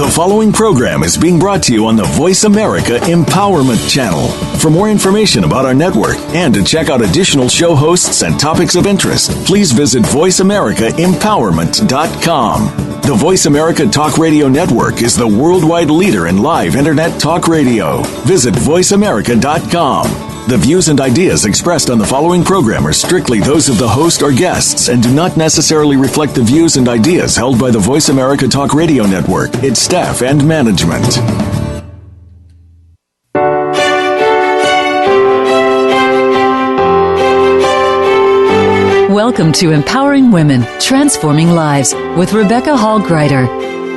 The following program is being brought to you on the Voice America Empowerment Channel. For more information about our network and to check out additional show hosts and topics of interest, please visit voiceamericaempowerment.com. The Voice America Talk Radio Network is the worldwide leader in live Internet talk radio. Visit voiceamerica.com. The views and ideas expressed on the following program are strictly those of the host or guests and do not necessarily reflect the views and ideas held by the Voice America Talk Radio Network, its staff, and management. Welcome to Empowering Women, Transforming Lives with Rebecca Hall Gruyter.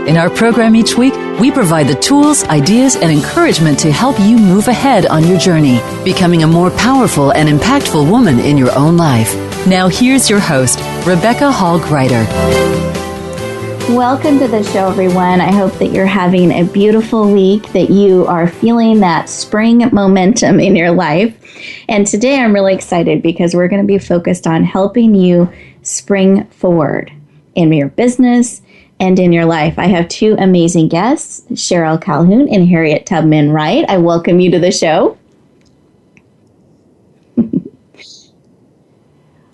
In our program each week, we provide the tools, ideas, and encouragement to help you move ahead on your journey, becoming a more powerful and impactful woman in your own life. Now here's your host, Rebecca Hall Gruyter. Welcome to the show, everyone. I hope that you're having a beautiful week, that you are feeling that spring momentum in your life. And today I'm really excited because we're going to be focused on helping you spring forward in your business and in your life. I have two amazing guests, Sherill, Calhoun, and Harriet, Tubman, Wright. I welcome you to the show.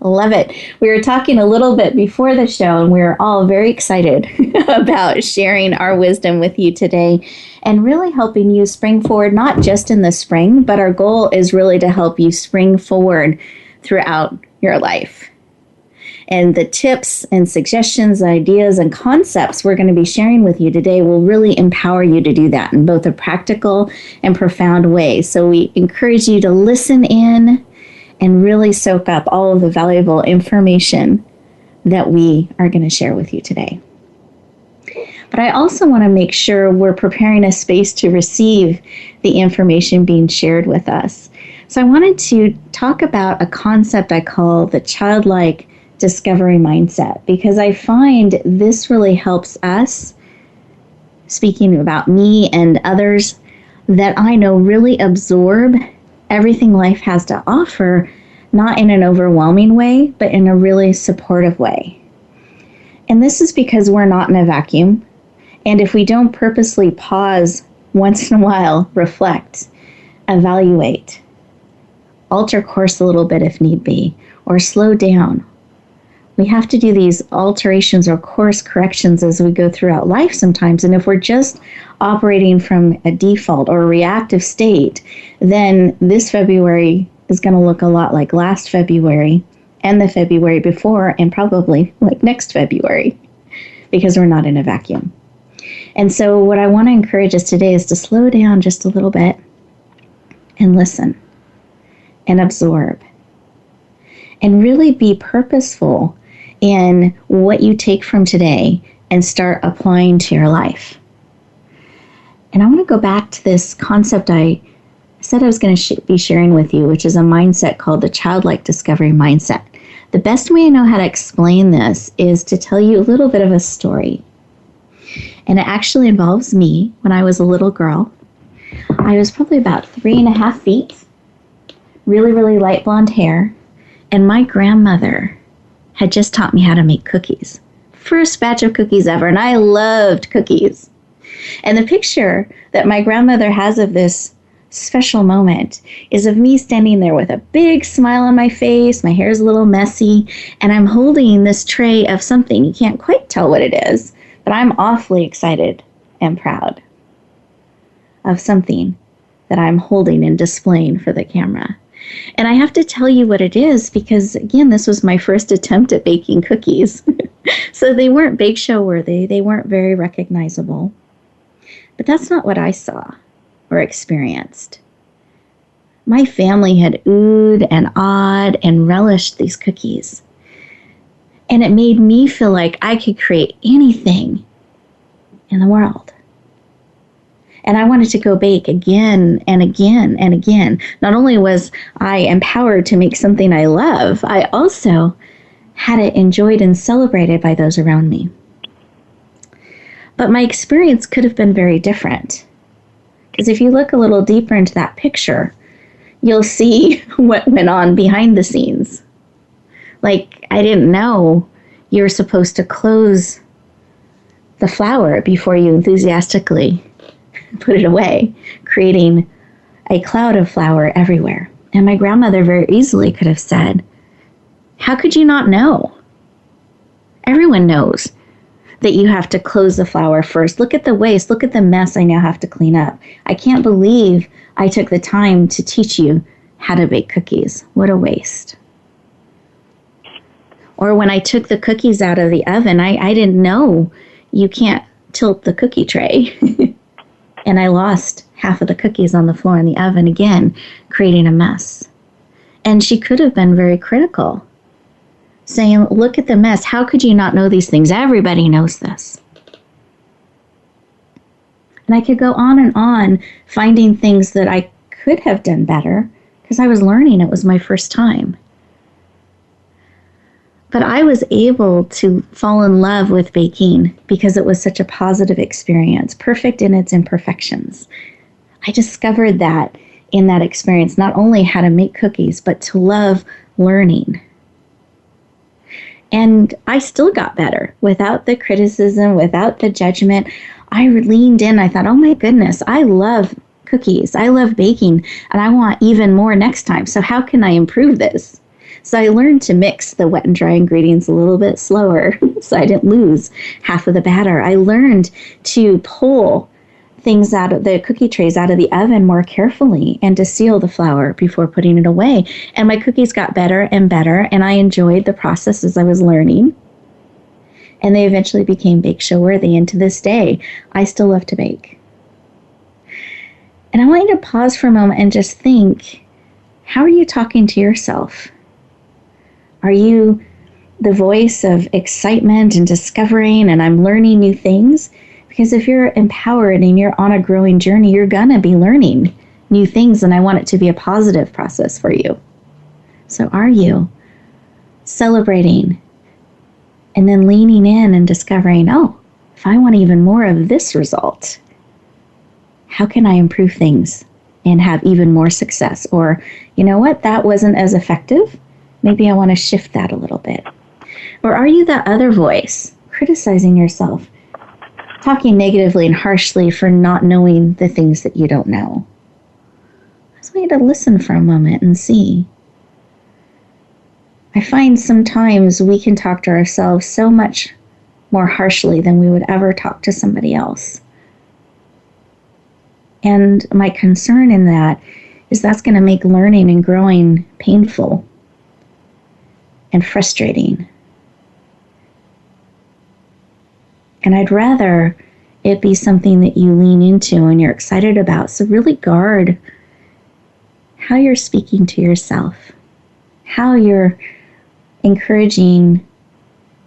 Love it. We were talking a little bit before the show, and we were all very excited about sharing our wisdom with you today and really helping you spring forward, not just in the spring, but our goal is really to help you spring forward throughout your life. And the tips and suggestions, ideas, and concepts we're going to be sharing with you today will really empower you to do that in both a practical and profound way. So we encourage you to listen in and really soak up all of the valuable information that we are going to share with you today. But I also want to make sure we're preparing a space to receive the information being shared with us. So I wanted to talk about a concept I call the childlike discovery mindset, because I find this really helps us, speaking about me and others that I know, really absorb everything life has to offer, not in an overwhelming way, but in a really supportive way. And this is because we're not in a vacuum. And if we don't purposely pause once in a while, reflect, evaluate, alter course a little bit if need be, or slow down, we have to do these alterations or course corrections as we go throughout life sometimes. And if we're just operating from a default or a reactive state, then this February is going to look a lot like last February and the February before, and probably like next February, because we're not in a vacuum. And so what I want to encourage us today is to slow down just a little bit and listen and absorb and really be purposeful in what you take from today and start applying to your life. And I want to go back to this concept I said I was going to be sharing with you, which is a mindset called the childlike discovery mindset. The best way I know how to explain this is to tell you a little bit of a story. And it actually involves me when I was a little girl. I was probably about 3.5 feet, really, really light blonde hair, and my grandmother had just taught me how to make cookies. First batch of cookies ever, and I loved cookies. And the picture that my grandmother has of this special moment is of me standing there with a big smile on my face, my hair's a little messy, and I'm holding this tray of something. You can't quite tell what it is, but I'm awfully excited and proud of something that I'm holding and displaying for the camera. And I have to tell you what it is because, again, this was my first attempt at baking cookies. So they weren't bake show worthy. They weren't very recognizable. But that's not what I saw or experienced. My family had oohed and awed and relished these cookies. And it made me feel like I could create anything in the world. And I wanted to go bake again and again and again. Not only was I empowered to make something I love, I also had it enjoyed and celebrated by those around me. But my experience could have been very different. Because if you look a little deeper into that picture, you'll see what went on behind the scenes. Like, I didn't know you were supposed to close the flour before you enthusiastically put it away, creating a cloud of flour everywhere. And my grandmother very easily could have said, how could you not know? Everyone knows that you have to close the flour first. Look at the waste. Look at the mess I now have to clean up. I can't believe I took the time to teach you how to bake cookies. What a waste. Or when I took the cookies out of the oven, I didn't know you can't tilt the cookie tray. And I lost half of the cookies on the floor in the oven again, creating a mess. And she could have been very critical, saying, look at the mess. How could you not know these things? Everybody knows this. And I could go on, finding things that I could have done better because I was learning. It was my first time. But I was able to fall in love with baking because it was such a positive experience, perfect in its imperfections. I discovered that in that experience, not only how to make cookies, but to love learning. And I still got better without the criticism, without the judgment. I leaned in. I thought, oh my goodness, I love cookies. I love baking, and I want even more next time. So how can I improve this? So I learned to mix the wet and dry ingredients a little bit slower so I didn't lose half of the batter. I learned to pull things out of the cookie trays out of the oven more carefully and to seal the flour before putting it away. And my cookies got better and better, and I enjoyed the process as I was learning. And they eventually became bake show worthy. And to this day, I still love to bake. And I want you to pause for a moment and just think, how are you talking to yourself? Are you the voice of excitement and discovering and I'm learning new things? Because if you're empowered and you're on a growing journey, you're going to be learning new things, and I want it to be a positive process for you. So are you celebrating and then leaning in and discovering, oh, if I want even more of this result, how can I improve things and have even more success? Or, you know what, that wasn't as effective. Maybe I want to shift that a little bit. Or are you that other voice criticizing yourself, talking negatively and harshly for not knowing the things that you don't know? I just want you to listen for a moment and see. I find sometimes we can talk to ourselves so much more harshly than we would ever talk to somebody else. And my concern in that is that's going to make learning and growing painful and frustrating. And I'd rather it be something that you lean into and you're excited about. So really guard how you're speaking to yourself, how you're encouraging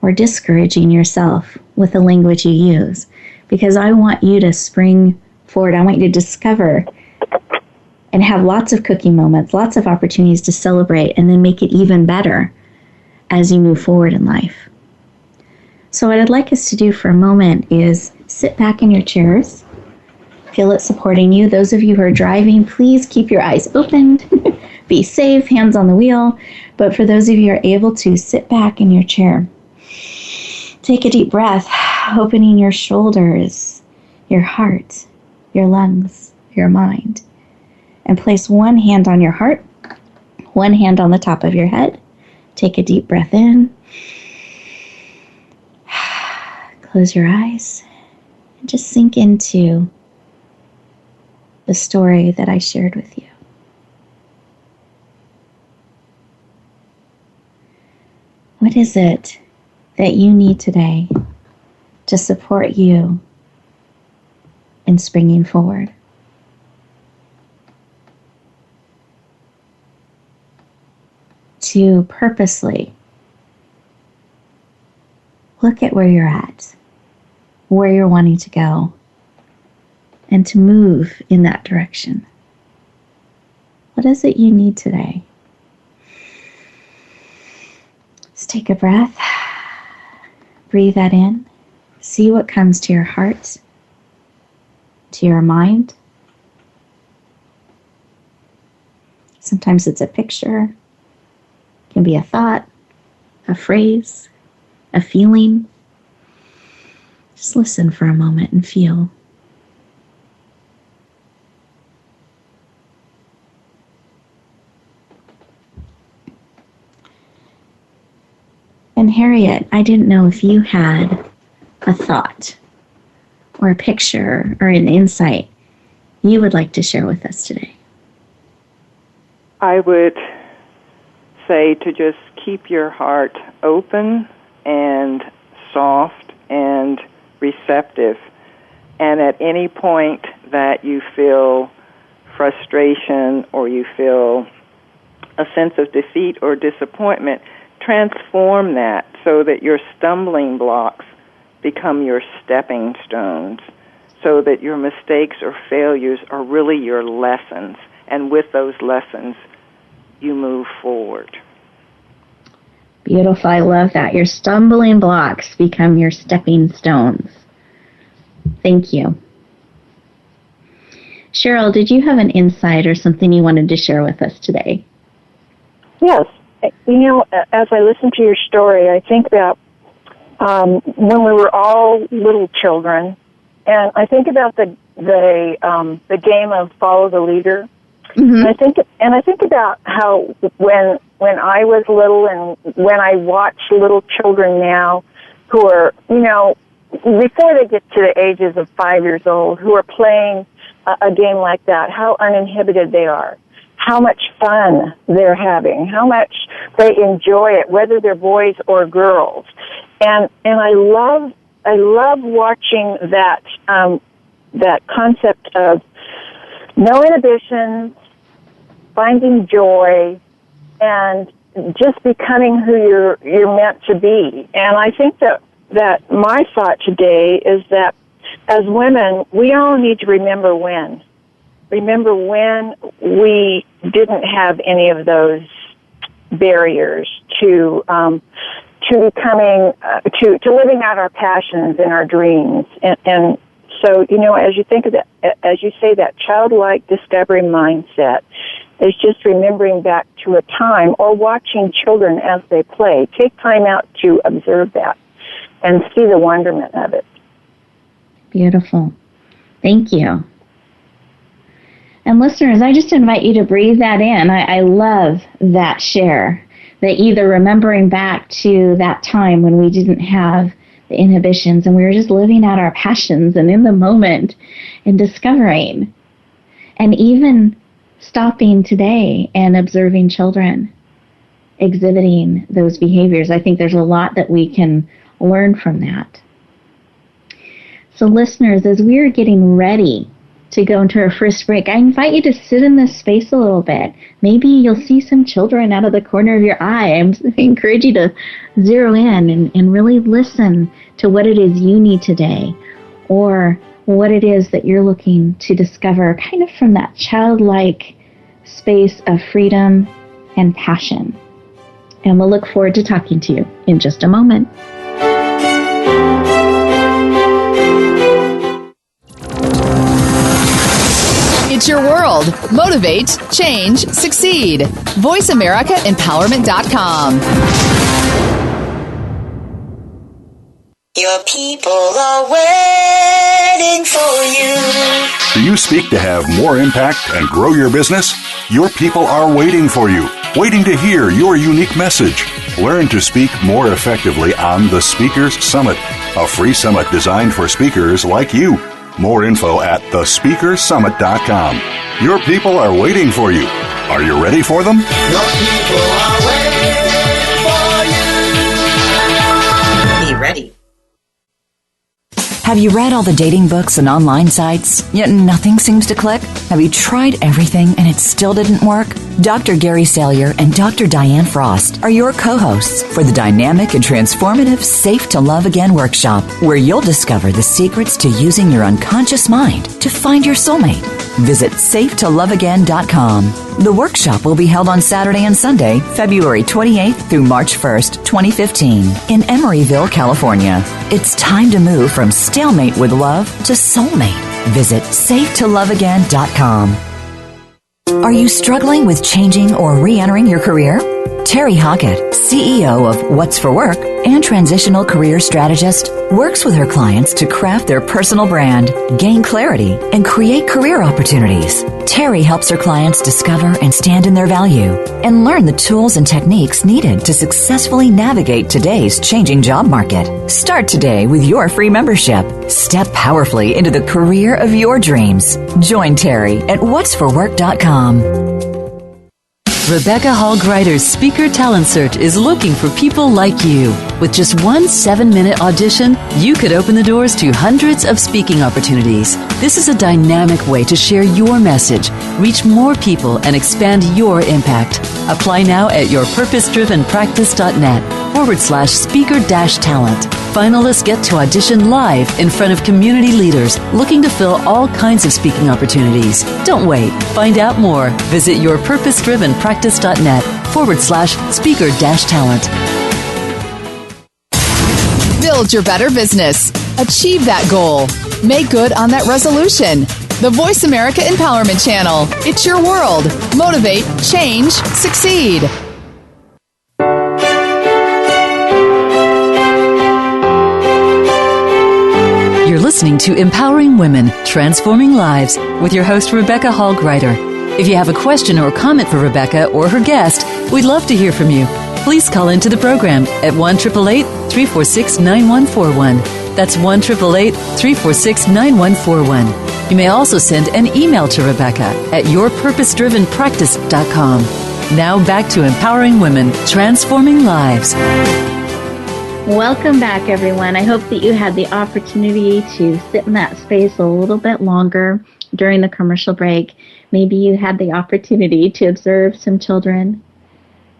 or discouraging yourself with the language you use. Because I want you to spring forward. I want you to discover and have lots of cookie moments, lots of opportunities to celebrate, and then make it even better as you move forward in life. So what I'd like us to do for a moment is sit back in your chairs, feel it supporting you. Those of you who are driving, please keep your eyes open, be safe, hands on the wheel. But for those of you who are able to, sit back in your chair. Take a deep breath, opening your shoulders, your heart, your lungs, your mind, and place one hand on your heart, one hand on the top of your head. Take a deep breath in. Close your eyes and just sink into the story that I shared with you. What is it that you need today to support you in springing forward? To purposely look at where you're at, where you're wanting to go, and to move in that direction. What is it you need today? Just take a breath, breathe that in, see what comes to your heart, to your mind. Sometimes it's a picture, it can be a thought, a phrase, a feeling. Just listen for a moment and feel. And Harriet, I didn't know if you had a thought or a picture or an insight you would like to share with us today. I would say to just keep your heart open and soft and receptive. And at any point that you feel frustration or you feel a sense of defeat or disappointment, transform that so that your stumbling blocks become your stepping stones, so that your mistakes or failures are really your lessons. And with those lessons, you move forward. Beautiful. I love that. Your stumbling blocks become your stepping stones. Thank you. Sherill, did you have an insight or something you wanted to share with us today? Yes. You know, as I listen to your story, I think about when we were all little children, and I think about the game of follow the leader. Mm-hmm. And I think about how when I was little and when I watch little children now who are, you know, before they get to the ages of 5 years old, who are playing a game like that, how uninhibited they are, how much fun they're having, how much they enjoy it, whether they're boys or girls. And I love watching that concept of no inhibitions, finding joy, and just becoming who you're meant to be. And I think that my thought today is that as women, we all need to remember when we didn't have any of those barriers to becoming to living out our passions and our dreams. And so, you know, as you think of that, as you say, that childlike discovery mindset is just remembering back to a time or watching children as they play. Take time out to observe that and see the wonderment of it. Beautiful. Thank you. And listeners, I just invite you to breathe that in. I love that share, that either remembering back to that time when we didn't have the inhibitions and we were just living out our passions and in the moment and discovering, and even stopping today and observing children exhibiting those behaviors. I think there's a lot that we can learn from that. So listeners, as we're getting ready to go into our first break, I invite you to sit in this space a little bit. Maybe you'll see some children out of the corner of your eye. I encourage you to zero in and really listen to what it is you need today, or what it is that you're looking to discover kind of from that childlike space of freedom and passion. And we'll look forward to talking to you in just a moment. It's your world. Motivate, change, succeed. VoiceAmericaEmpowerment.com. Your people are waiting for you. Do you speak to have more impact and grow your business? Your people are waiting for you, waiting to hear your unique message. Learn to speak more effectively on the Speakers Summit, a free summit designed for speakers like you. More info at thespeakersummit.com. Your people are waiting for you. Are you ready for them? Your people are waiting for you. Be ready. Have you read all the dating books and online sites, yet nothing seems to click? Have you tried everything and it still didn't work? Dr. Gary Salyer and Dr. Diane Frost are your co-hosts for the dynamic and transformative Safe to Love Again workshop, where you'll discover the secrets to using your unconscious mind to find your soulmate. Visit safetoloveagain.com. The workshop will be held on Saturday and Sunday, February 28th through March 1st, 2015, in Emeryville, California. It's time to move from stalemate with love to soulmate. Visit safetoloveagain.com. Are you struggling with changing or re-entering your career? Terry Hockett, CEO of What's for Work and transitional career strategist, works with her clients to craft their personal brand, gain clarity, and create career opportunities. Terry helps her clients discover and stand in their value and learn the tools and techniques needed to successfully navigate today's changing job market. Start today with your free membership. Step powerfully into the career of your dreams. Join Terry at whatsforwork.com. Rebecca Hall Gruyter's Speaker Talent Search is looking for people like you. With just one 7-minute audition, you could open the doors to hundreds of speaking opportunities. This is a dynamic way to share your message, reach more people, and expand your impact. Apply now at yourpurposedrivenpractice.net/speaker-talent. Finalists get to audition live in front of community leaders looking to fill all kinds of speaking opportunities. Don't wait. Find out more. Visit yourpurposedrivenpractice.net/speaker-talent. Build your better business. Achieve that goal. Make good on that resolution. The Voice America Empowerment Channel. It's your world. Motivate, change, succeed. You're listening to Empowering Women, Transforming Lives with your host, Rebecca Hall Gruyter. If you have a question or comment for Rebecca or her guest, we'd love to hear from you. Please call into the program at 1-888-346-9141. That's 1-888-346-9141. You may also send an email to Rebecca at yourpurposedrivenpractice.com. Now back to Empowering Women, Transforming Lives. Welcome back, everyone. I hope that you had the opportunity to sit in that space a little bit longer during the commercial break. Maybe you had the opportunity to observe some children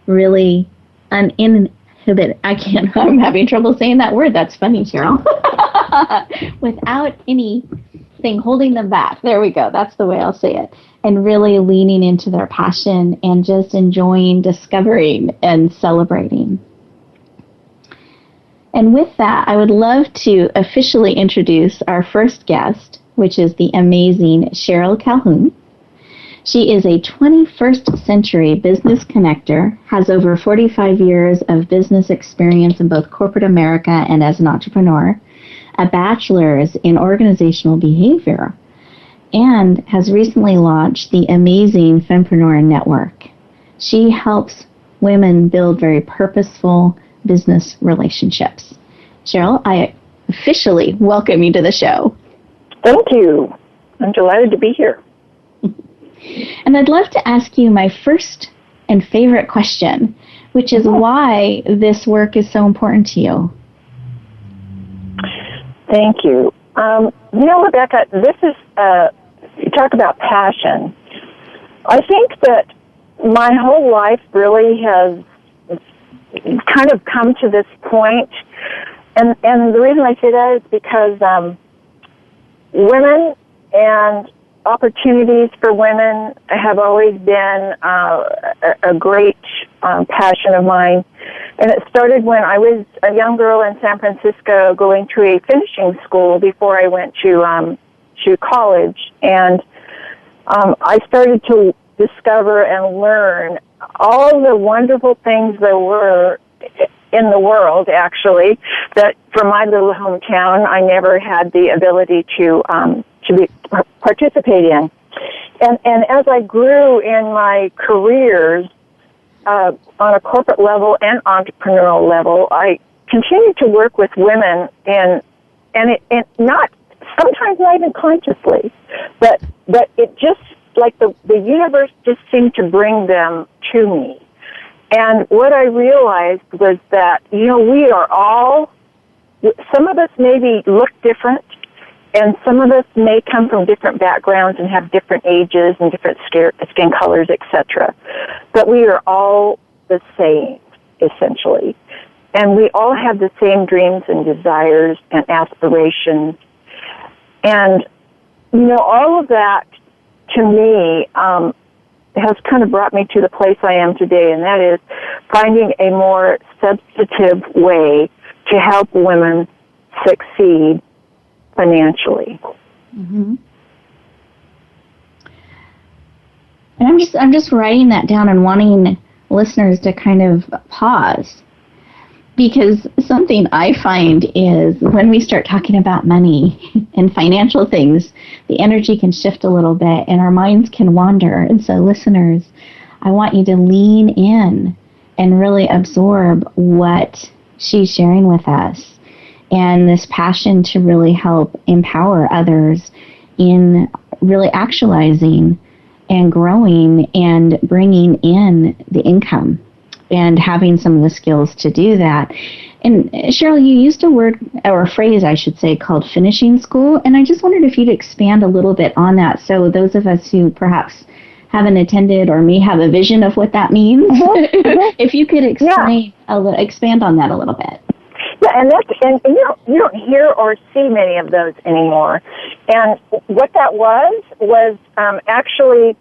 really I'm having trouble saying that word. That's funny, Sherill. Without anything holding them back. There we go. That's the way I'll say it. And really leaning into their passion and just enjoying, discovering, and celebrating. And with that, I would love to officially introduce our first guest, which is the amazing Sherill Calhoun. She is a 21st century business connector, has over 45 years of business experience in both corporate America and as an entrepreneur, a bachelor's in organizational behavior, and has recently launched the amazing Fempreneur Network. She helps women build very purposeful business relationships. Sherill, I officially welcome you to the show. Thank you. I'm delighted to be here. And I'd love to ask you my first and favorite question, which is why this work is so important to you. Thank you. Rebecca, this is, you talk about passion. I think that my whole life really has kind of come to this point. And the reason I say that is because women and opportunities for women have always been a great passion of mine. And it started when I was a young girl in San Francisco going to a finishing school before I went to college. And I started to discover and learn all the wonderful things there were in the world, actually, that from my little hometown I never had the ability to participate in. And as I grew in my careers on a corporate level and entrepreneurial level, I continued to work with women and not sometimes not even consciously, but it just like the universe just seemed to bring them to me. And what I realized was that, we are all, some of us maybe look different, and some of us may come from different backgrounds and have different ages and different skin colors, etc. But we are all the same, essentially. And we all have the same dreams and desires and aspirations. And, all of that, to me, has kind of brought me to the place I am today, and that is finding a more substantive way to help women succeed financially. Mm-hmm. And I'm just writing that down and wanting listeners to kind of pause. Because something I find is when we start talking about money and financial things, the energy can shift a little bit and our minds can wander. And so listeners, I want you to lean in and really absorb what she's sharing with us and this passion to really help empower others in really actualizing and growing and bringing in the income and having some of the skills to do that. And Sherill, you used a word, or a phrase, I should say, called finishing school. And I just wondered if you'd expand a little bit on that. So those of us who perhaps haven't attended or may have a vision of what that means, if you could expand on that a little bit. Yeah, and you don't hear or see many of those anymore. And what that was actually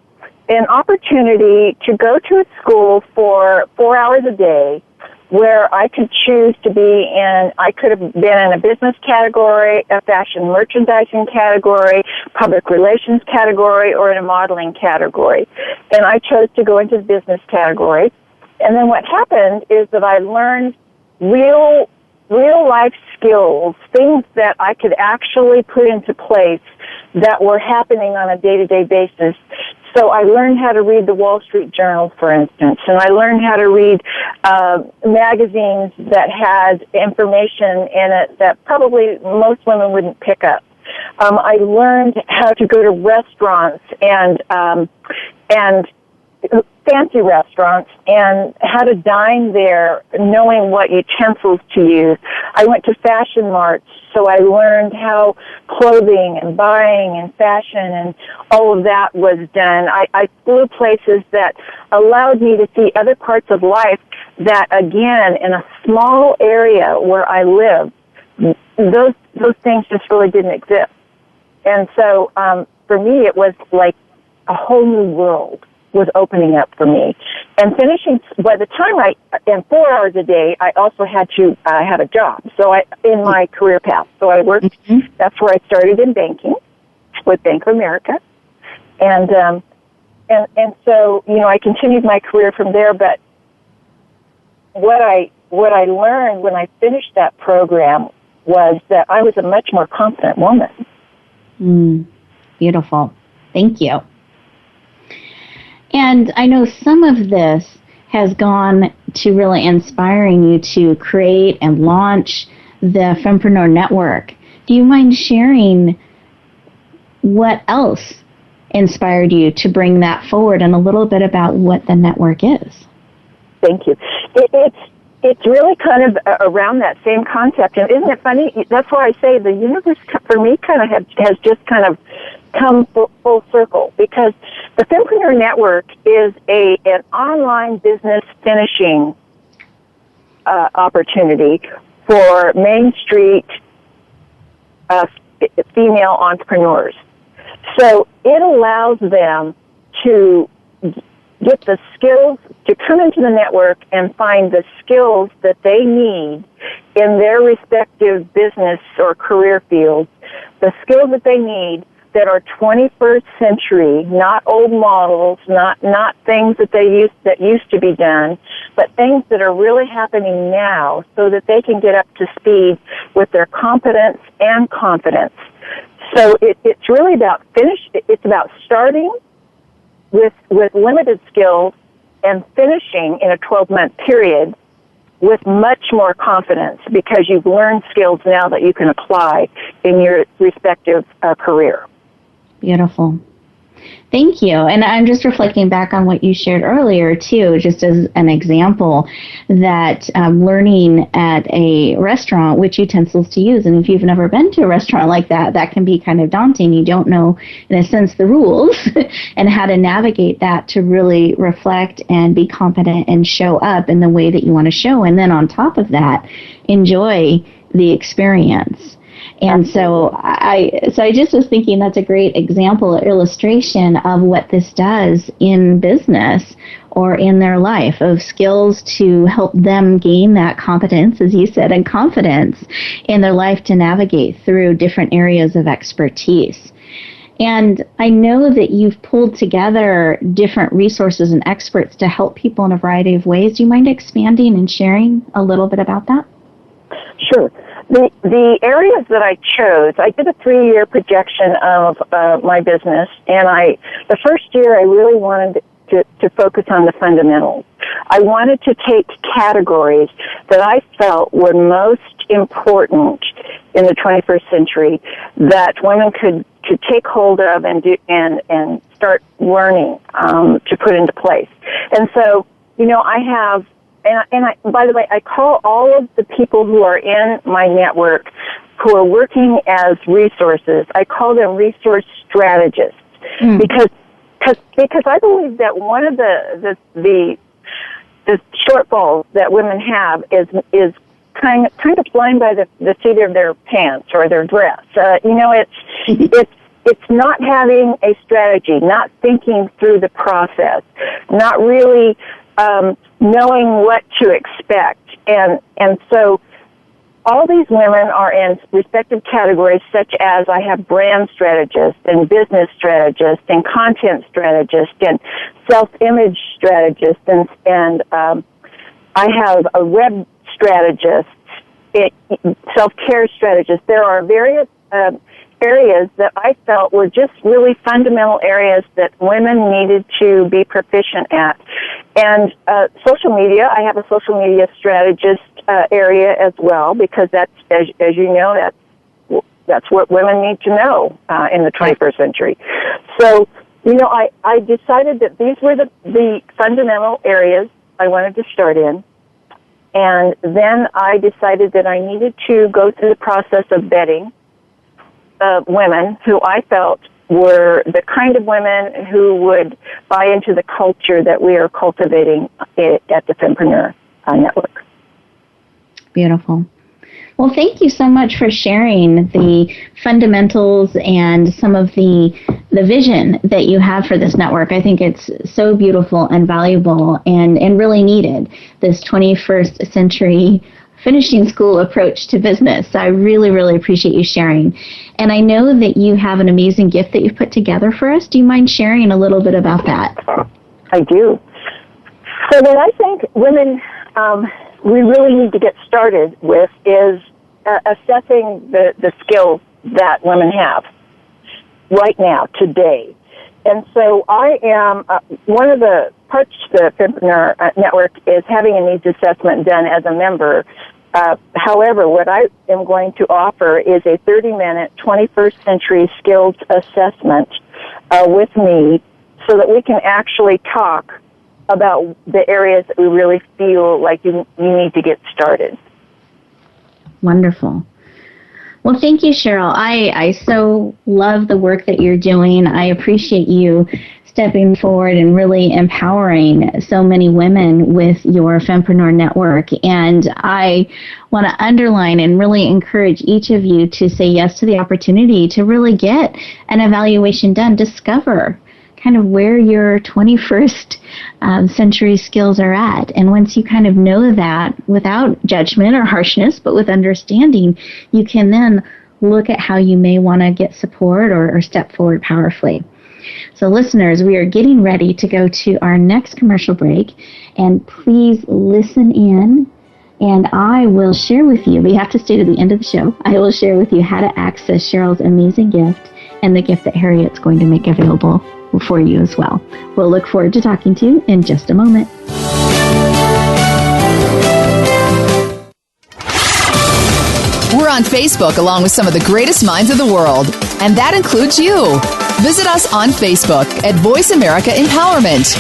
an opportunity to go to a school for 4 hours a day where I could choose to be in, I could have been in a business category, a fashion merchandising category, public relations category, or in a modeling category. And I chose to go into the business category. And then what happened is that I learned real life skills, things that I could actually put into place that were happening on a day-to-day basis. So I learned how to read the Wall Street Journal, for instance, and I learned how to read magazines that had information in it that probably most women wouldn't pick up. I learned how to go to restaurants and fancy restaurants and how to dine there, knowing what utensils to use. I went to fashion marts, so I learned how clothing and buying and fashion and all of that was done. I flew places that allowed me to see other parts of life that, again, in a small area where I live, those things just really didn't exist. And so for me, it was like a whole new world was opening up for me. And finishing, by the time in 4 hours a day, I also had to have a job. So in my career path. So I worked, that's where I started in banking with Bank of America. And so, I continued my career from there, but what I learned when I finished that program was that I was a much more confident woman. Beautiful. Thank you. And I know some of this has gone to really inspiring you to create and launch the Fempreneur Network. Do you mind sharing what else inspired you to bring that forward and a little bit about what the network is? Thank you. It's really kind of around that same concept. And isn't it funny? That's why I say the universe, for me, kind of has just kind of come full circle, because the Fempreneur Network is an online business finishing opportunity for Main Street female entrepreneurs. So it allows them to get the skills, to come into the network and find the skills that they need in their respective business or career fields, the skills that they need that are 21st century, not old models, not things that used to be done, but things that are really happening now so that they can get up to speed with their competence and confidence. So it's really about it's about starting with limited skills and finishing in a 12-month period with much more confidence because you've learned skills now that you can apply in your respective career. Beautiful. Thank you. And I'm just reflecting back on what you shared earlier, too, just as an example, that learning at a restaurant which utensils to use. And if you've never been to a restaurant like that, that can be kind of daunting. You don't know, in a sense, the rules and how to navigate that to really reflect and be competent and show up in the way that you want to show. And then on top of that, enjoy the experience. And so I just was thinking that's a great example, illustration of what this does in business or in their life, of skills to help them gain that competence, as you said, and confidence in their life to navigate through different areas of expertise. And I know that you've pulled together different resources and experts to help people in a variety of ways. Do you mind expanding and sharing a little bit about that? Sure. The areas that I chose, I did a 3-year projection of my business, and the first year I really wanted to focus on the fundamentals. I wanted to take categories that I felt were most important in the 21st century that women could take hold of and start learning to put into place. And so, I have. And by the way, I call all of the people who are in my network who are working as resources, I call them resource strategists. Because I believe that one of the shortfalls that women have is kind of flying by the seat of their pants or their dress. It's not having a strategy, not thinking through the process, not really knowing what to expect. And so all these women are in respective categories such as I have brand strategists and business strategists and content strategists and self-image strategists and I have a web strategist, self-care strategist. There are various areas that I felt were just really fundamental areas that women needed to be proficient at. And social media, I have a social media strategist area as well, because that's, as you know, that's what women need to know in the 21st century. So, I decided that these were the fundamental areas I wanted to start in. And then I decided that I needed to go through the process of vetting women who I felt were the kind of women who would buy into the culture that we are cultivating at the Fempreneur Network. Beautiful. Well, thank you so much for sharing the fundamentals and some of the vision that you have for this network. I think it's so beautiful and valuable and really needed, this 21st century finishing school approach to business. So I really, really appreciate you sharing. And I know that you have an amazing gift that you've put together for us. Do you mind sharing a little bit about that? I do. So what I think women we really need to get started with is assessing the skills that women have right now, today. And so I am, one of the parts of the Fempreneur Network is having a needs assessment done as a member. However, what I am going to offer is a 30-minute 21st century skills assessment with me so that we can actually talk about the areas that we really feel like you need to get started. Wonderful. Well, thank you, Sherill. I so love the work that you're doing. I appreciate you stepping forward and really empowering so many women with your Fempreneur Network. And I want to underline and really encourage each of you to say yes to the opportunity to really get an evaluation done, discover kind of where your 21st century skills are at. And once you kind of know that without judgment or harshness, but with understanding, you can then look at how you may want to get support or step forward powerfully. So listeners, we are getting ready to go to our next commercial break, and please listen in, and I will share with you, but you have to stay to the end of the show, I will share with you how to access Sherill's amazing gift and the gift that Harriet's going to make available for you as well. We'll look forward to talking to you in just a moment. We're on Facebook along with some of the greatest minds of the world, and that includes you. Visit us on Facebook at Voice America Empowerment.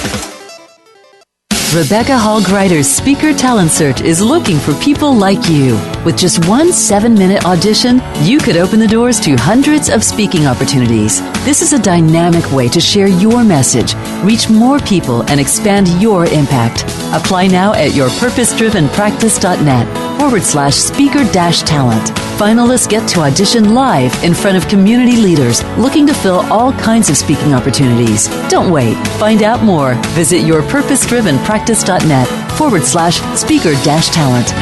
Rebecca Hall Gruyter's Speaker Talent Search is looking for people like you. With just one 7-minute audition, you could open the doors to hundreds of speaking opportunities. This is a dynamic way to share your message, reach more people, and expand your impact. Apply now at yourpurposedrivenpractice.net/speaker-talent. Finalists get to audition live in front of community leaders looking to fill all kinds of speaking opportunities. Don't wait. Find out more. Visit yourpurposedrivenpractice.net/speaker-talent.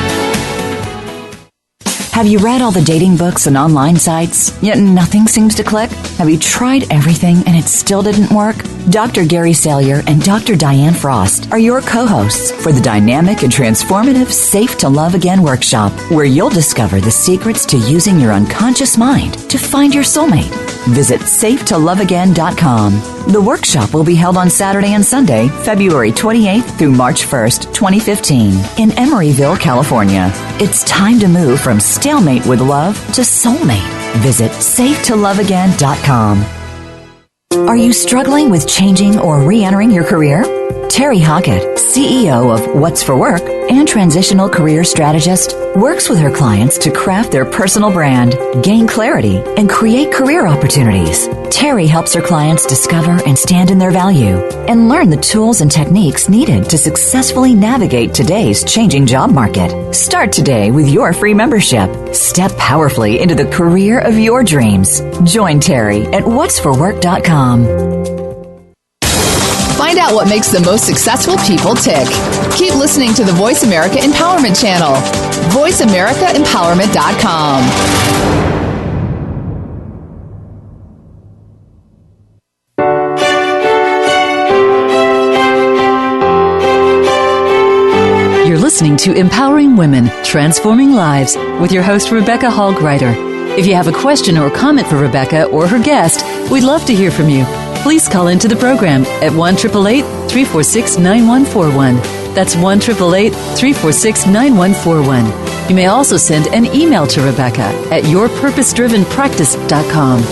Have you read all the dating books and online sites, yet nothing seems to click? Have you tried everything and it still didn't work? Dr. Gary Salyer and Dr. Diane Frost are your co-hosts for the dynamic and transformative Safe to Love Again workshop, where you'll discover the secrets to using your unconscious mind to find your soulmate. Visit safetoloveagain.com. The workshop will be held on Saturday and Sunday, February 28th through March 1st, 2015, in Emeryville, California. It's time to move from stalemate with love to soulmate. Visit safetoloveagain.com. Are you struggling with changing or re-entering your career? Terry Hockett, CEO of What's for Work and transitional career strategist, works with her clients to craft their personal brand, gain clarity, and create career opportunities. Terry helps her clients discover and stand in their value and learn the tools and techniques needed to successfully navigate today's changing job market. Start today with your free membership. Step powerfully into the career of your dreams. Join Terry at whatsforwork.com. Find out what makes the most successful people tick. Keep listening to the Voice America Empowerment Channel. VoiceAmericaEmpowerment.com. You're listening to Empowering Women, Transforming Lives with your host, Rebecca Hall Gruyter. If you have a question or comment for Rebecca or her guest, we'd love to hear from you. Please call into the program at 1-888-346-9141. That's 1-888-346-9141. You may also send an email to Rebecca at yourpurposedrivenpractice.com.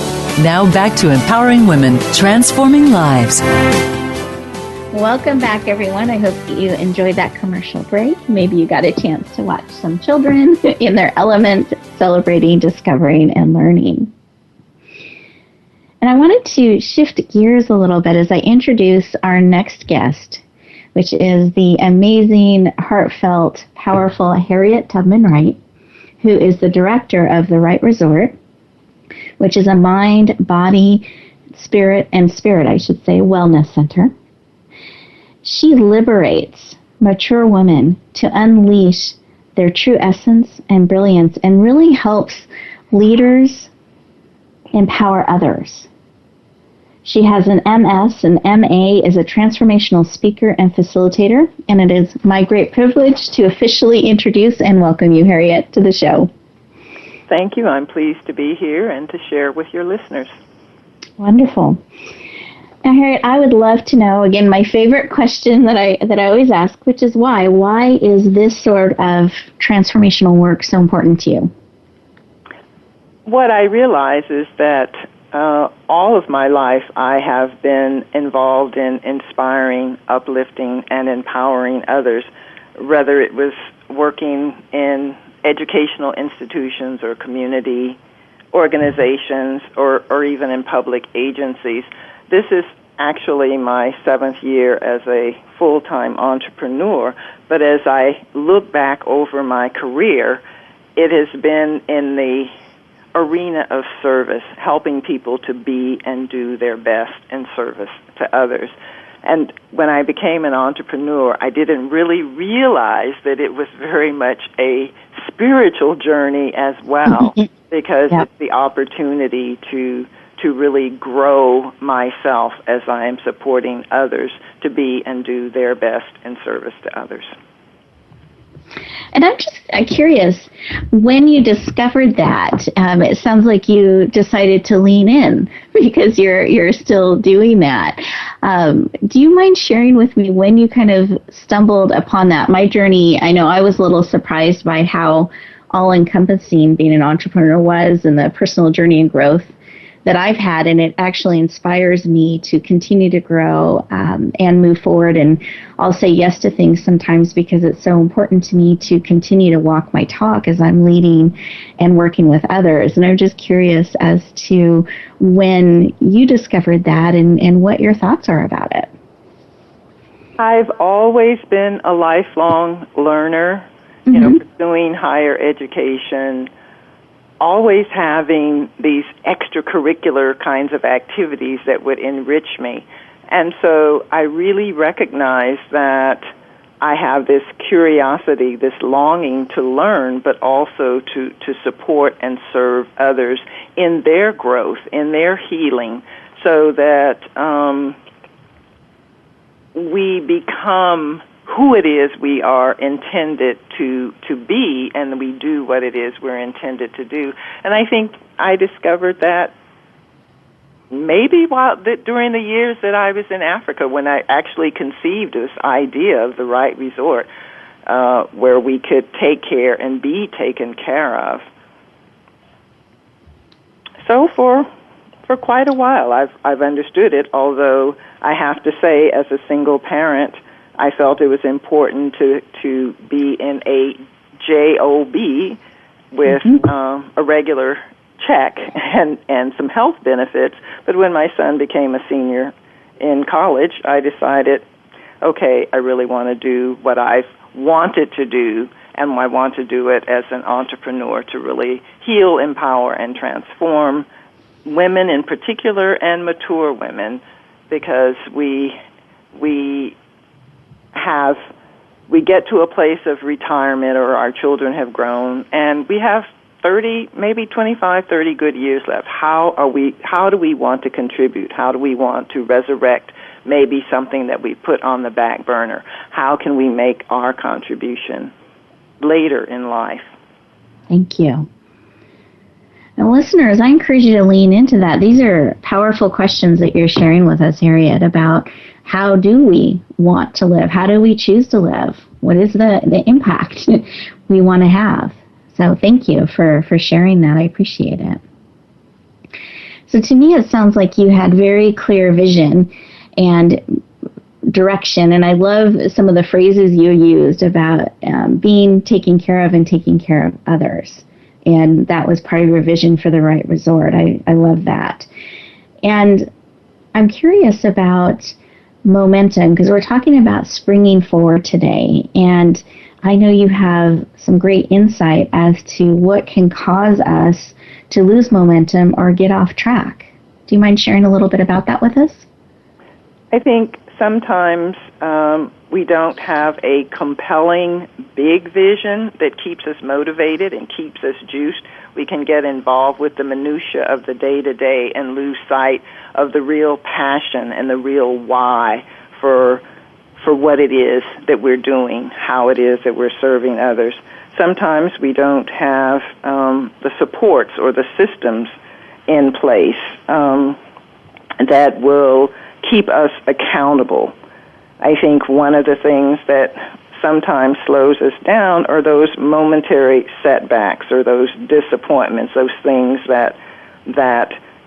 Now back to Empowering Women, Transforming Lives. Welcome back, everyone. I hope that you enjoyed that commercial break. Maybe you got a chance to watch some children in their element, celebrating, discovering, and learning. And I wanted to shift gears a little bit as I introduce our next guest, which is the amazing, heartfelt, powerful Harriet Tubman Wright, who is the director of the Wright Resort, which is a mind, body, spirit, wellness center. She liberates mature women to unleash their true essence and brilliance and really helps leaders empower others. She has an MS and MA as a transformational speaker and facilitator, and it is my great privilege to officially introduce and welcome you, Harriet, to the show. Thank you. I'm pleased to be here and to share with your listeners. Wonderful. Now, Harriet, I would love to know, again, my favorite question that I always ask, which is why? Why is this sort of transformational work so important to you? What I realize is that all of my life I have been involved in inspiring, uplifting, and empowering others, whether it was working in educational institutions or community organizations or even in public agencies. This is actually my 7th year as a full-time entrepreneur, but as I look back over my career, it has been in the arena of service, helping people to be and do their best in service to others. And when I became an entrepreneur, I didn't really realize that it was very much a spiritual journey as well, because it's the opportunity to really grow myself as I am supporting others to be and do their best in service to others. And I'm just curious, when you discovered that, it sounds like you decided to lean in because you're still doing that. Do you mind sharing with me when you kind of stumbled upon that? My journey, I know I was a little surprised by how all-encompassing being an entrepreneur was and the personal journey and growth that I've had, and it actually inspires me to continue to grow and move forward. And I'll say yes to things sometimes because it's so important to me to continue to walk my talk as I'm leading and working with others. And I'm just curious as to when you discovered that and what your thoughts are about it. I've always been a lifelong learner, pursuing higher education, always having these extracurricular kinds of activities that would enrich me. And so I really recognize that I have this curiosity, this longing to learn, but also to support and serve others in their growth, in their healing, so that we become who it is we are intended to be, and we do what it is we're intended to do. And I think I discovered that maybe during the years that I was in Africa, when I actually conceived this idea of the Wright Resort, where we could take care and be taken care of. So for quite a while, I've understood it. Although I have to say, as a single parent, I felt it was important to be in a job with a regular check and some health benefits. But when my son became a senior in college, I decided, okay, I really want to do what I've wanted to do, and I want to do it as an entrepreneur to really heal, empower, and transform women in particular, and mature women, because we get to a place of retirement, or our children have grown, and we have 30, maybe 25, 30 good years left. How do we want to contribute? How do we want to resurrect maybe something that we put on the back burner? How can we make our contribution later in life? Thank you. Now, listeners, I encourage you to lean into that. These are powerful questions that you're sharing with us, Harriet, about how do we want to live? How do we choose to live? What is the impact we want to have? So thank you for sharing that. I appreciate it. So to me, it sounds like you had very clear vision and direction, and I love some of the phrases you used about being taken care of and taking care of others. And that was part of your vision for the Wright Resort. I love that. And I'm curious about momentum, because we're talking about springing forward today. And I know you have some great insight as to what can cause us to lose momentum or get off track. Do you mind sharing a little bit about that with us? I think sometimes we don't have a compelling big vision that keeps us motivated and keeps us juiced. We can get involved with the minutia of the day-to-day and lose sight of the real passion and the real why for what it is that we're doing, how it is that we're serving others. Sometimes we don't have the supports or the systems in place that will keep us accountable. I think one of the things that sometimes slows us down are those momentary setbacks or those disappointments, those things that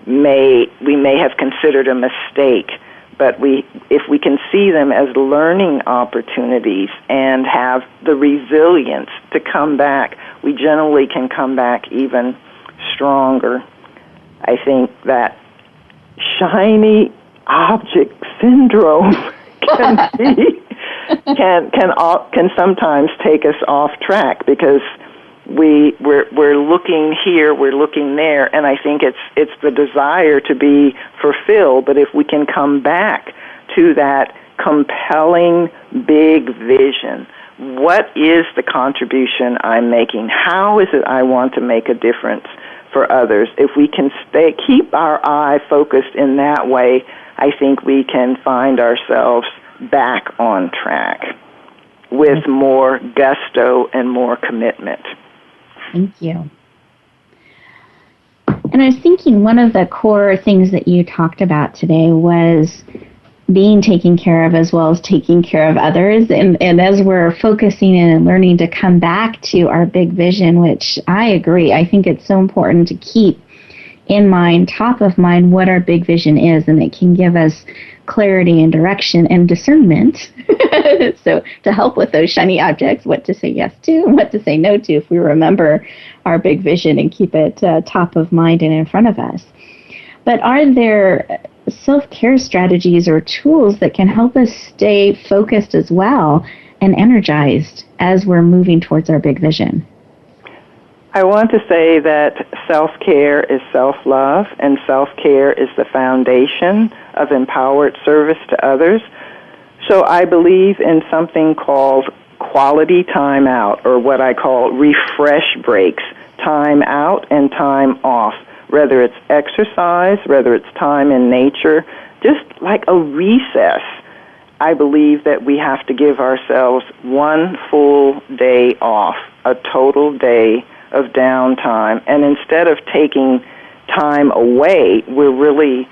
we may have considered a mistake, but if we can see them as learning opportunities and have the resilience to come back, we generally can come back even stronger. I think that shiny object syndrome can sometimes take us off track, because we're looking here, we're looking there, and I think it's the desire to be fulfilled. But if we can come back to that compelling big vision, what is the contribution I'm making? How is it I want to make a difference for others? If we can keep our eye focused in that way, I think we can find ourselves back on track with more gusto and more commitment. Thank you. And I was thinking one of the core things that you talked about today was being taken care of as well as taking care of others. And as we're focusing in and learning to come back to our big vision, which I agree, I think it's so important to keep in mind, top of mind, what our big vision is, and it can give us clarity and direction and discernment. So to help with those shiny objects, what to say yes to and what to say no to, if we remember our big vision and keep it top of mind and in front of us. But are there self-care strategies or tools that can help us stay focused as well and energized as we're moving towards our big vision? I want to say that self-care is self-love, and self-care is the foundation of empowered service to others. So I believe in something called quality time out, or what I call refresh breaks, time out and time off, whether it's exercise, whether it's time in nature, just like a recess. I believe that we have to give ourselves one full day off, a total day of downtime, and instead of taking time away, we're really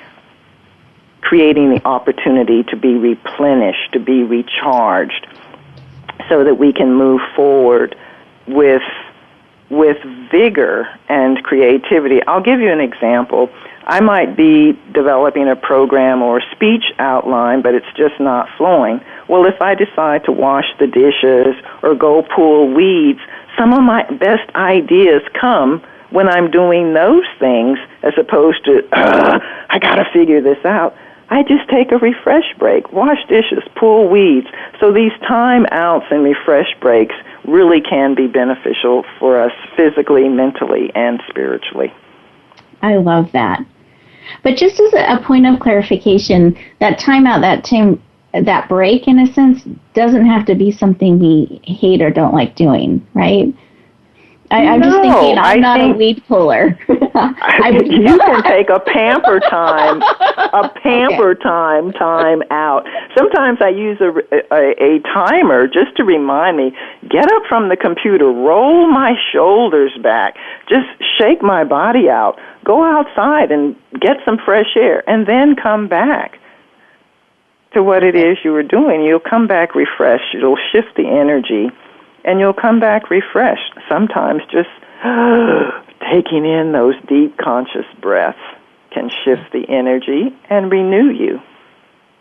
creating the opportunity to be replenished, to be recharged, so that we can move forward with vigor and creativity. I'll give you an example. I might be developing a program or a speech outline, but it's just not flowing. Well, if I decide to wash the dishes or go pull weeds, some of my best ideas come when I'm doing those things, as opposed to, I got to figure this out. I just take a refresh break, wash dishes, pull weeds. So these time outs and refresh breaks really can be beneficial for us physically, mentally, and spiritually. I love that. But just as a point of clarification, that time out, that break, in a sense, doesn't have to be something we hate or don't like doing, right? I'm just thinking, I'm not a weed puller. You can take a pamper time time out. Sometimes I use a timer just to remind me, get up from the computer, roll my shoulders back, just shake my body out, go outside and get some fresh air, and then come back to what it is you were doing. You'll come back refreshed. It'll shift the energy, and you'll come back refreshed. Sometimes just taking in those deep conscious breaths can shift the energy and renew you.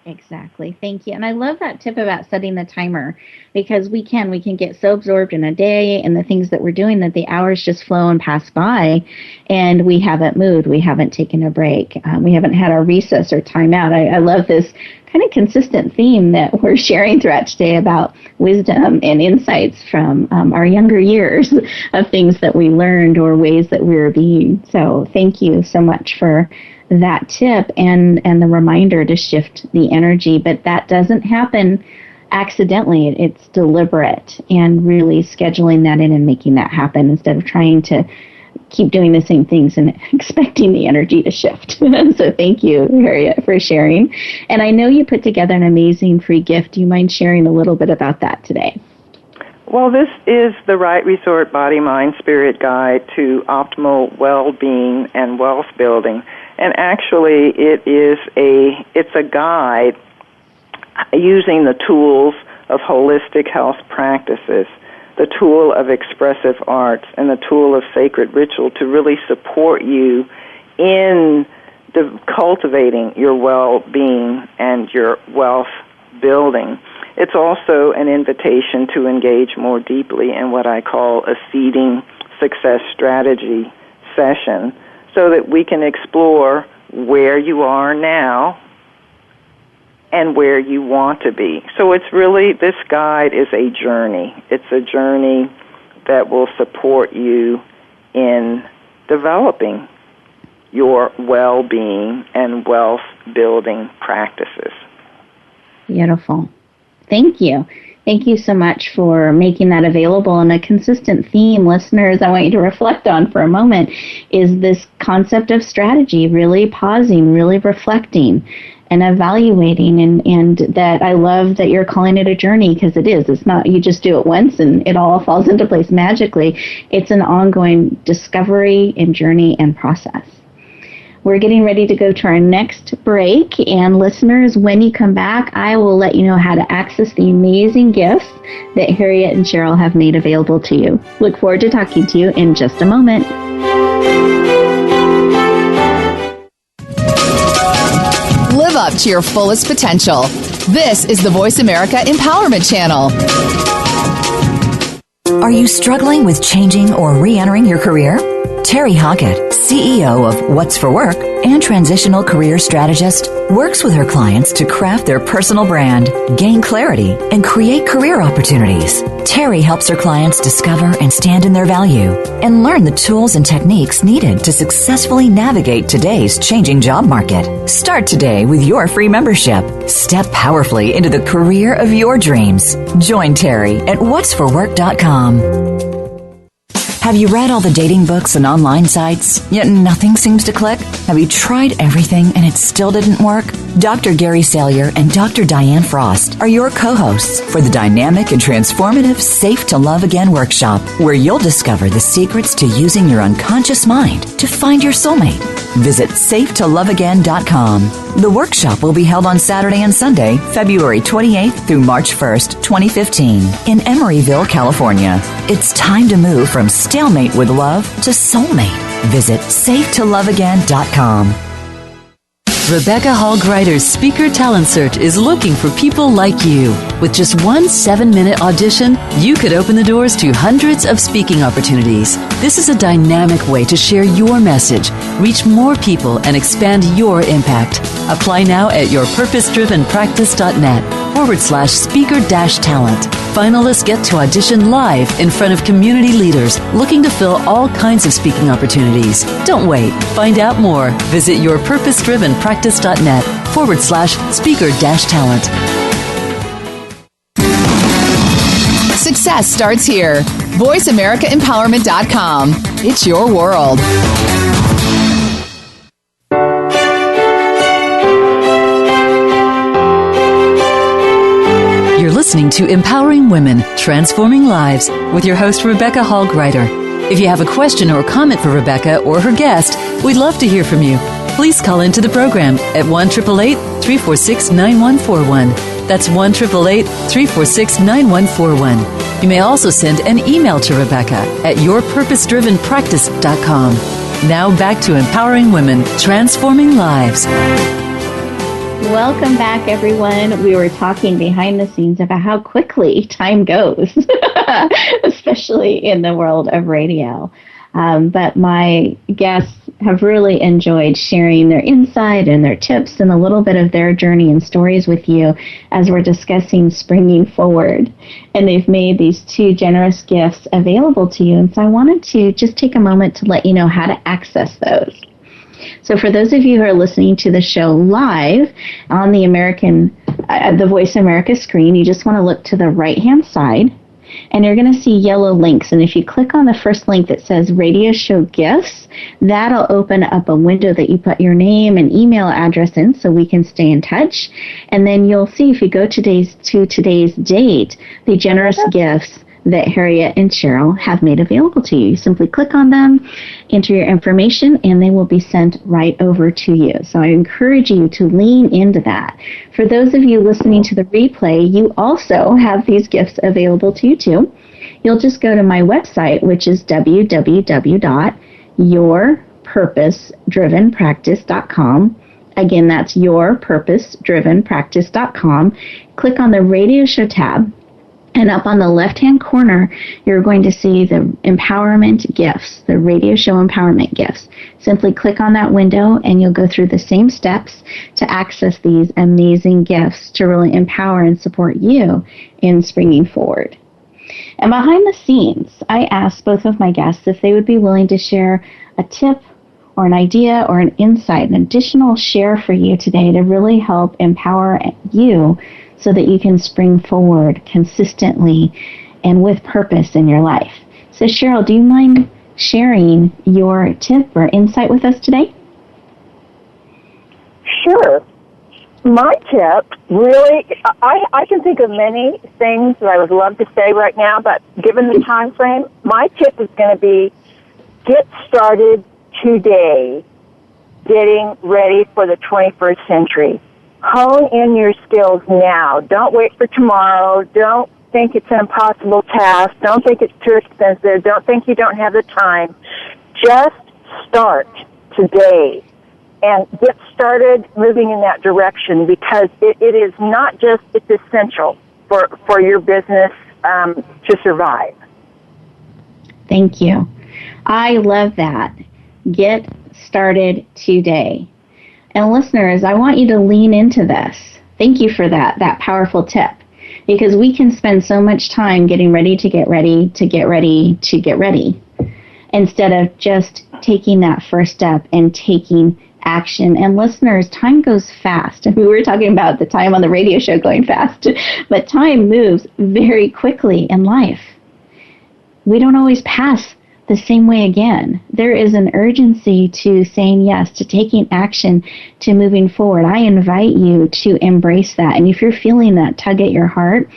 Exactly. Thank you. And I love that tip about setting the timer, because we can get so absorbed in a day and the things that we're doing that the hours just flow and pass by, and we haven't moved. We haven't taken a break. We haven't had our recess or time out. I love this kind of consistent theme that we're sharing throughout today about wisdom and insights from our younger years of things that we learned or ways that we were being. So thank you so much for that tip and the reminder to shift the energy. But that doesn't happen accidentally. It's deliberate, and really scheduling that in and making that happen instead of trying to keep doing the same things and expecting the energy to shift. So thank you, Harriet, for sharing. And I know you put together an amazing free gift. Do you mind sharing a little bit about that today? Well, this is the Wright Resort Body, Mind, Spirit Guide to Optimal Well-Being and Wealth Building. And actually, it's a guide using the tools of holistic health practices, the tool of expressive arts, and the tool of sacred ritual to really support you in cultivating your well-being and your wealth building. It's also an invitation to engage more deeply in what I call a seeding success strategy session, so that we can explore where you are now and where you want to be. So it's really, this guide is a journey. It's a journey that will support you in developing your well-being and wealth-building practices. Beautiful. Thank you. Thank you so much for making that available. And a consistent theme, listeners, I want you to reflect on for a moment, is this concept of strategy, really pausing, really reflecting and evaluating. And that I love that you're calling it a journey, because it is. It's not you just do it once and it all falls into place magically. It's an ongoing discovery and journey and process. We're getting ready to go to our next break, and listeners, when you come back, I will let you know how to access the amazing gifts that Harriet and Sherill have made available to you. Look forward to talking to you in just a moment. Live up to your fullest potential. This is the Voice America Empowerment Channel. Are you struggling with changing or re-entering your career? Terry Hockett, CEO of What's for Work, and transitional career strategist, works with her clients to craft their personal brand, gain clarity, and create career opportunities. Terry helps her clients discover and stand in their value and learn the tools and techniques needed to successfully navigate today's changing job market. Start today with your free membership. Step powerfully into the career of your dreams. Join Terry at whatsforwork.com. Have you read all the dating books and online sites, yet nothing seems to click? Have you tried everything and it still didn't work? Dr. Gary Salyer and Dr. Diane Frost are your co-hosts for the dynamic and transformative Safe to Love Again workshop, where you'll discover the secrets to using your unconscious mind to find your soulmate. Visit safetoloveagain.com. The workshop will be held on Saturday and Sunday, February 28th through March 1st, 2015, in Emeryville, California. It's time to move from stalemate with love to soulmate. Visit safetoloveagain.com. Rebecca Hall Gruyter's Speaker Talent Search is looking for people like you. With just one 7-minute audition, you could open the doors to hundreds of speaking opportunities. This is a dynamic way to share your message, reach more people, and expand your impact. Apply now at yourpurposedrivenpractice.net/speaker-talent. Finalists get to audition live in front of community leaders looking to fill all kinds of speaking opportunities. Don't wait. Find out more. Visit yourpurposedrivenpractice.net/speaker-talent. Success starts here. VoiceAmericaEmpowerment.com. It's your world. You're listening to Empowering Women, Transforming Lives with your host, Rebecca Hall Gruyter. If you have a question or comment for Rebecca or her guest, we'd love to hear from you. Please call into the program at 1-888-346-9141. That's 1-888-346-9141. You may also send an email to Rebecca at yourpurposedrivenpractice.com. Now back to Empowering Women, Transforming Lives. Welcome back, everyone. We were talking behind the scenes about how quickly time goes, especially in the world of radio. But my guests have really enjoyed sharing their insight and their tips and a little bit of their journey and stories with you as we're discussing springing forward. And they've made these 2 generous gifts available to you. And so I wanted to just take a moment to let you know how to access those. So for those of you who are listening to the show live on the Voice America screen, you just want to look to the right-hand side, and you're going to see yellow links. And if you click on the first link that says Radio Show Gifts, that'll open up a window that you put your name and email address in so we can stay in touch. And then you'll see, if you go to today's date, the generous gifts that Harriet and Sherill have made available to you. You simply click on them, enter your information, and they will be sent right over to you. So I encourage you to lean into that. For those of you listening to the replay, you also have these gifts available to you too. You'll just go to my website, which is www.yourpurposedrivenpractice.com. Again, that's yourpurposedrivenpractice.com. Click on the Radio Show tab. And up on the left-hand corner, you're going to see the empowerment gifts, the Radio Show empowerment gifts. Simply click on that window and you'll go through the same steps to access these amazing gifts to really empower and support you in springing forward. And behind the scenes, I asked both of my guests if they would be willing to share a tip or an idea or an insight, an additional share for you today to really help empower you so that you can spring forward consistently and with purpose in your life. So Sherill, do you mind sharing your tip or insight with us today? Sure. My tip, really, I can think of many things that I would love to say right now, but given the time frame, my tip is going to be get started today, getting ready for the 21st century. Hone in your skills now. Don't wait for tomorrow. Don't think it's an impossible task. Don't think it's too expensive. Don't think you don't have the time. Just start today and get started moving in that direction, because it is not just, it's essential for your business to survive. Thank you. I love that. Get started today. And listeners, I want you to lean into this. Thank you for that powerful tip, because we can spend so much time getting ready to get ready to get ready to get ready, instead of just taking that first step and taking action. And listeners, time goes fast. We were talking about the time on the radio show going fast, but time moves very quickly in life. We don't always pass the same way again. There is an urgency to saying yes, to taking action, to moving forward. I invite you to embrace that. And if you're feeling that tug at your heart,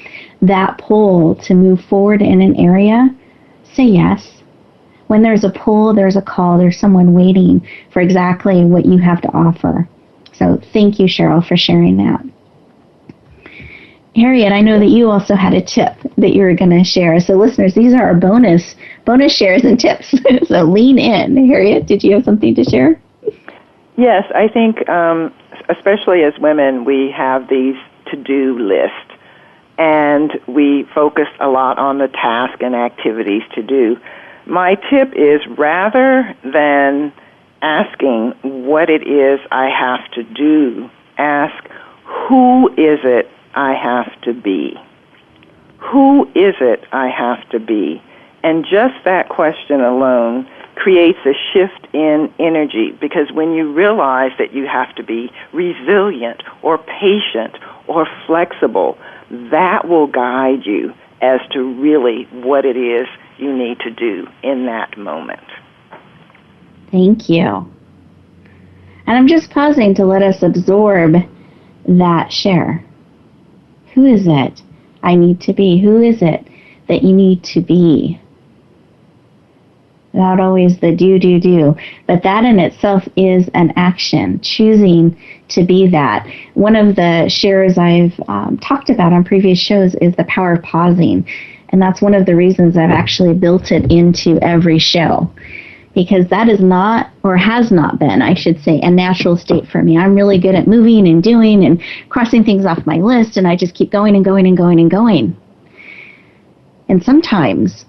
that pull to move forward in an area, say yes. When there's a pull, there's a call, there's someone waiting for exactly what you have to offer. So thank you, Sherill, for sharing that. Harriet, I know that you also had a tip that you were going to share. So listeners, these are our bonus shares and tips. So lean in. Harriet, did you have something to share? Yes, I think especially as women, we have these to-do lists, and we focus a lot on the task and activities to do. My tip is, rather than asking what it is I have to do, ask, who is it I have to be? Who is it I have to be? And just that question alone creates a shift in energy, because when you realize that you have to be resilient or patient or flexible, that will guide you as to really what it is you need to do in that moment. Thank you. And I'm just pausing to let us absorb that share. Who is it I need to be? Who is it that you need to be? Not always the do. But that in itself is an action, choosing to be that. One of the shares I've talked about on previous shows is the power of pausing. And that's one of the reasons I've actually built it into every show. Because that is not, or has not been, I should say, a natural state for me. I'm really good at moving and doing and crossing things off my list, and I just keep going and going and going and going. And sometimes,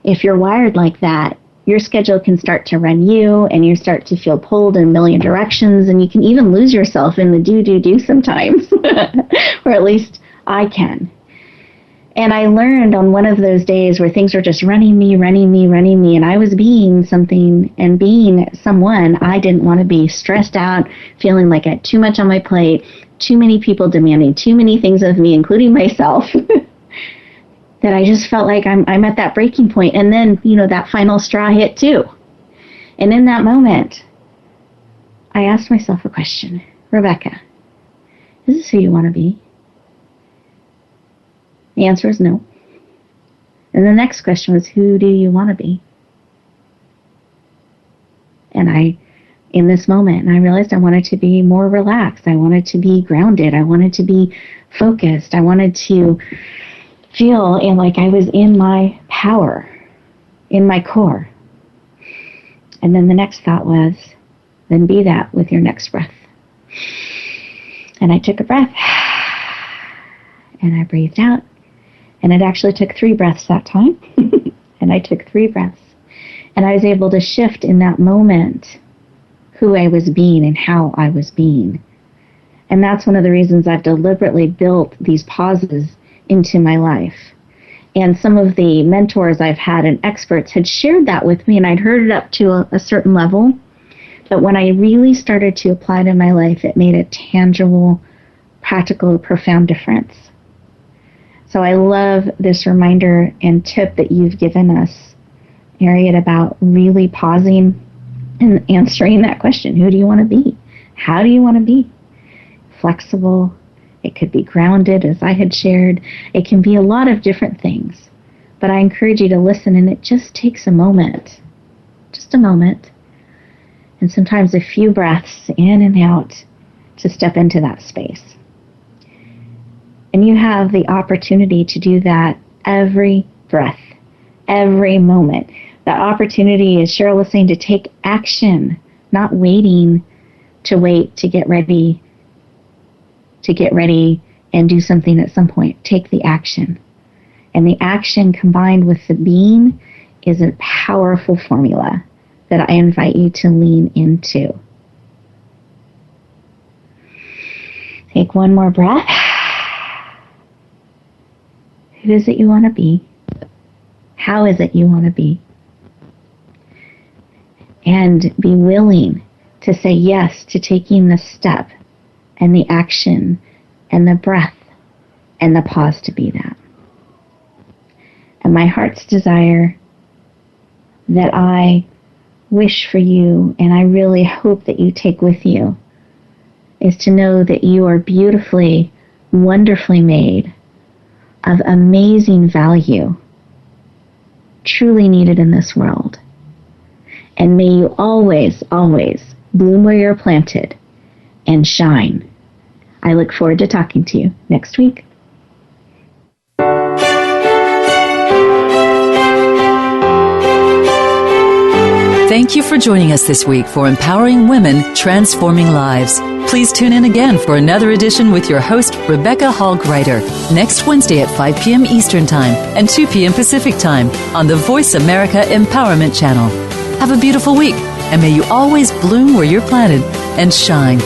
if you're wired like that, your schedule can start to run you, and you start to feel pulled in a million directions, and you can even lose yourself in the do sometimes, or at least I can. And I learned on one of those days where things were just running me, and I was being something and being someone I didn't want to be, stressed out, feeling like I had too much on my plate, too many people demanding too many things of me, including myself, that I just felt like I'm at that breaking point. And then, that final straw hit too. And in that moment, I asked myself a question. Rebecca, is this who you want to be? The answer is no. And the next question was, who do you want to be? And in this moment, I realized I wanted to be more relaxed. I wanted to be grounded. I wanted to be focused. I wanted to feel like I was in my power, in my core. And then the next thought was, then be that with your next breath. And I took a breath, and I breathed out. And it actually took 3 breaths that time. And I took 3 breaths. And I was able to shift in that moment who I was being and how I was being. And that's one of the reasons I've deliberately built these pauses into my life. And some of the mentors I've had and experts had shared that with me, and I'd heard it up to a certain level. But when I really started to apply it in my life, it made a tangible, practical, profound difference. So I love this reminder and tip that you've given us, Harriet, about really pausing and answering that question. Who do you want to be? How do you want to be? Flexible. It could be grounded, as I had shared. It can be a lot of different things. But I encourage you to listen, and it just takes a moment. Just a moment. And sometimes a few breaths in and out to step into that space. And you have the opportunity to do that every breath, every moment. The opportunity, as Sherill was saying, to take action, not waiting to wait to get ready and do something at some point. Take the action. And the action combined with the being is a powerful formula that I invite you to lean into. one more breath. Who is it you want to be? How is it you want to be? And be willing to say yes to taking the step and the action and the breath and the pause to be that. And my heart's desire that I wish for you, and I really hope that you take with you, is to know that you are beautifully, wonderfully made, of amazing value, truly needed in this world. And may you always, always bloom where you're planted and shine. I look forward to talking to you next week. Thank you for joining us this week for Empowering Women, Transforming Lives. Please tune in again for another edition with your host, Rebecca Hall Gruyter, next Wednesday at 5 p.m. Eastern Time and 2 p.m. Pacific Time on the Voice America Empowerment Channel. Have a beautiful week, and may you always bloom where you're planted and shine.